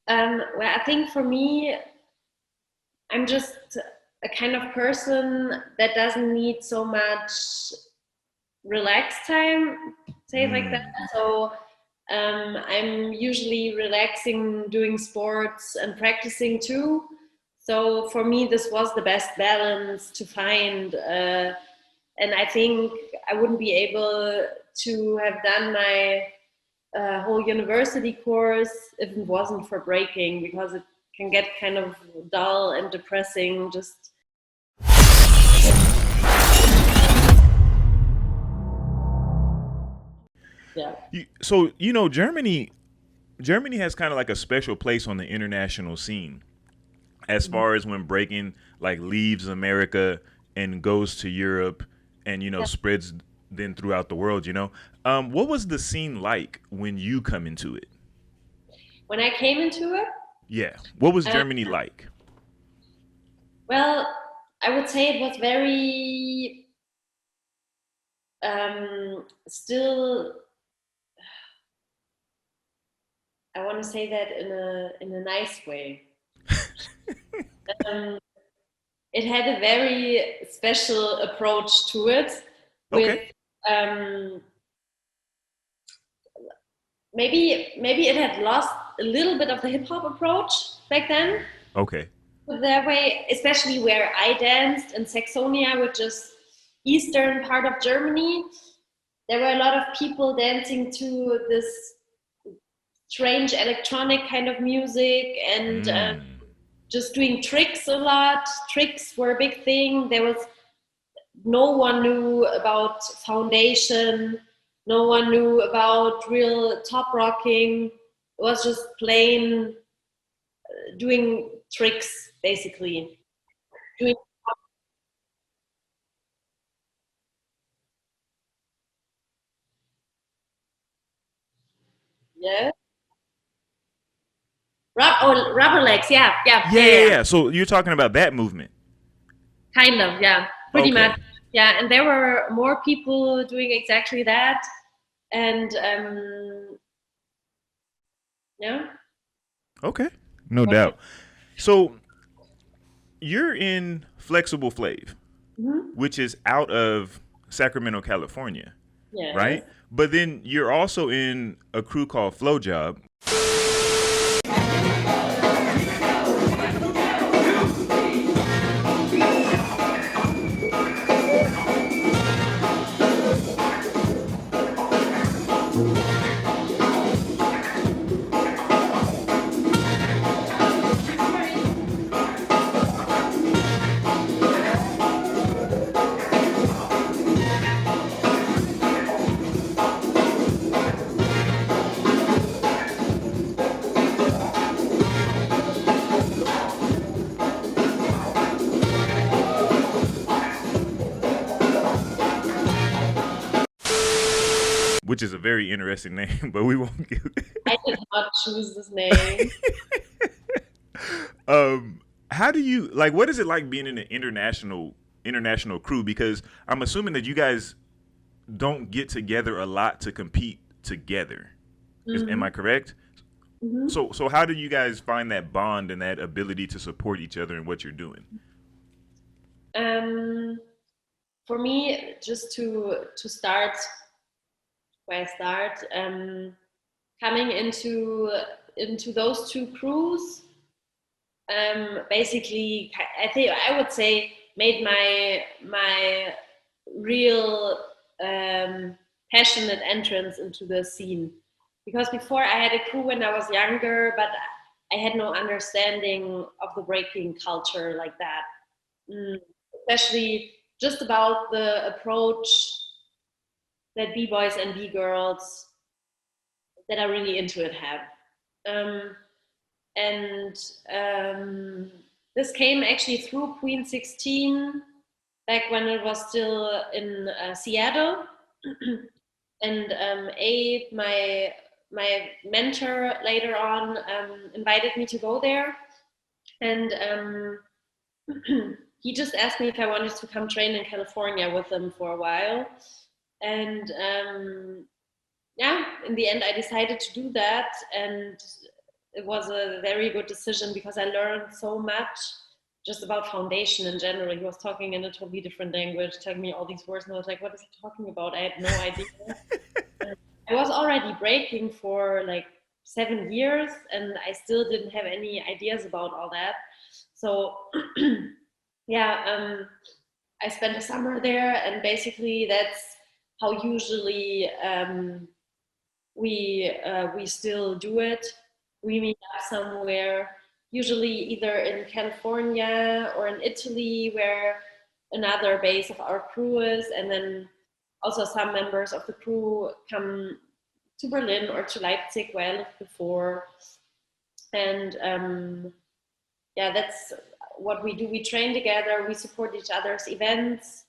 Well, I think for me, I'm just a kind of person that doesn't need so much relaxed time, say it like that. Mm. So I'm usually relaxing, doing sports, and practicing too. So for me, this was the best balance to find. And I think I wouldn't be able to have done my whole university course if it wasn't for breaking, because it can get kind of dull and depressing just. Yeah. So Germany has kind of like a special place on the international scene as far as when breaking like leaves America and goes to Europe and spreads then throughout the world. What was the scene like when you come into it? When I came into it, Yeah, what was uh, Germany like? well, I would say it was very still. I want to say that in a nice way. Um, it had a very special approach to it, with Okay, um, maybe it had lost a little bit of the hip hop approach back then. okay. That way, especially where I danced in Saxonia, which is eastern part of Germany, there were a lot of people dancing to this strange electronic kind of music, and Mm. just doing tricks a lot. Tricks were a big thing. There was no one knew about foundation. No one knew about real top rocking. It was just plain doing tricks, basically. Doing, yeah. Rubber legs, yeah, yeah, Yeah, yeah, yeah, yeah. yeah. So you're talking about that movement. Kind of, yeah, pretty much. Okay. Yeah, and there were more people doing exactly that. And yeah. Okay. No doubt. So you're in Flexible Flav, Mhm. which is out of Sacramento, California, Yes. right? But then you're also in a crew called Flow Job. Which is a very interesting name, but we won't give. I did not choose this name. um, how do you like? What is it like being in an international crew? Because I'm assuming that you guys don't get together a lot to compete together. Am I Hmm. correct? Hmm. So how do you guys find that bond and that ability to support each other in what you're doing? Um, for me, just to start where I start, coming into those two crews, basically, I think I would say made my real passionate entrance into the scene. Because before I had a crew when I was younger, but I had no understanding of the breaking culture like that. Mm, especially just about the approach that b-boys and b-girls that are really into it have. Um, and this came actually through Queen 16 back when it was still in Seattle. And Abe, my mentor later on, invited me to go there, and he just asked me if I wanted to come train in California with him for a while. And yeah, in the end, I decided to do that. And it was a very good decision because I learned so much just about foundation in general. He was talking in a totally different language, telling me all these words, and I was like, what is he talking about? I had no idea. I was already breaking for like 7 years, and I still didn't have any ideas about all that. So yeah, I spent a summer there, and basically that's how usually we still do it. We meet up somewhere, usually either in California or in Italy, where another base of our crew is, and then also some members of the crew come to Berlin or to Leipzig, where I lived before. And yeah, that's what we do. We train together, we support each other's events.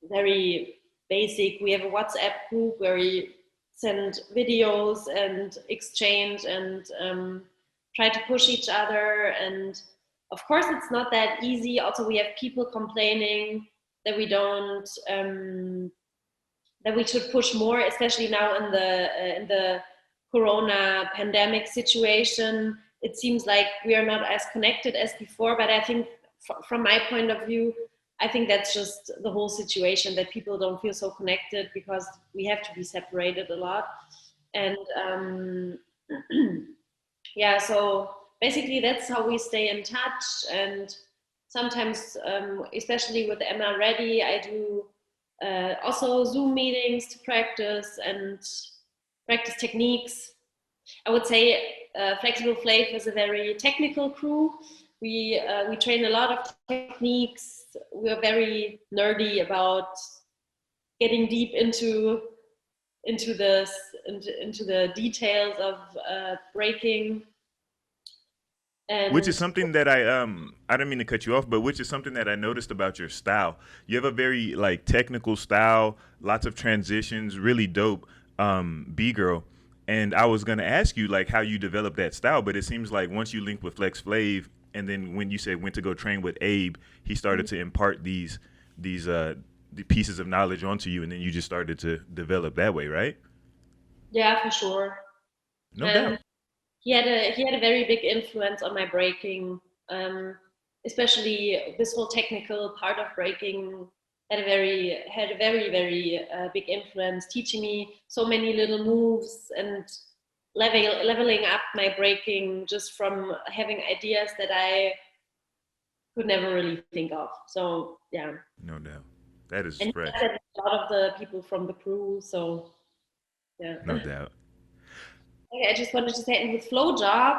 Very basic. We have a WhatsApp group where we send videos and exchange and try to push each other. And of course, it's not that easy. Also, we have people complaining that we don't, that we should push more, especially now in the Corona pandemic situation. It seems like we are not as connected as before, but I think from my point of view, I think that's just the whole situation, that people don't feel so connected because we have to be separated a lot. And yeah, so basically that's how we stay in touch. And sometimes, especially with Emma Ready, I do also Zoom meetings to practice and practice techniques. I would say Flexible Flav is a very technical crew. We train a lot of techniques. We are very nerdy about getting deep into the details of breaking. And which is something that I don't mean to cut you off, but which is something that I noticed about your style. You have a very like technical style, lots of transitions, really dope. B-Girl. And I was gonna ask you like how you developed that style, but it seems like once you linked with Flex Flav, and then when you said went to go train with Abe, he started to impart the pieces of knowledge onto you, and then you just started to develop that way, right? yeah, for sure. No And doubt. he had a very big influence on my breaking, especially this whole technical part of breaking had a very big influence, teaching me so many little moves and leveling up my breaking just from having ideas that I could never really think of. So yeah, No doubt. That is and fresh. a lot of the people from the crew. So yeah. No doubt. Okay, I just wanted to say, and with Flow Job,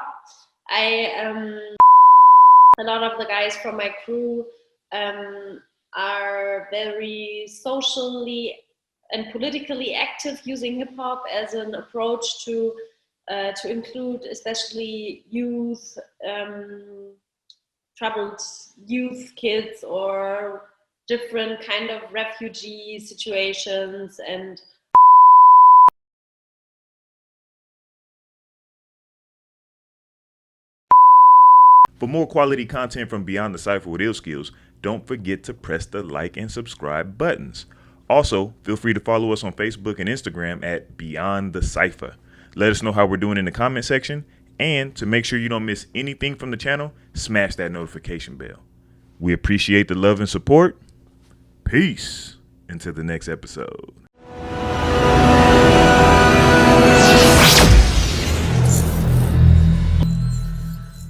I a lot of the guys from my crew are very socially and politically active, using hip hop as an approach to include especially youth, troubled youth, kids, or different kind of refugee situations. And for more quality content from Beyond the Cypher with Illskillz, don't forget to press the like and subscribe buttons. Also, feel free to follow us on Facebook and Instagram at Beyond the Cypher. Let us know how we're doing in the comment section, and to make sure you don't miss anything from the channel, smash that notification bell. We appreciate the love and support. Peace. Until the next episode.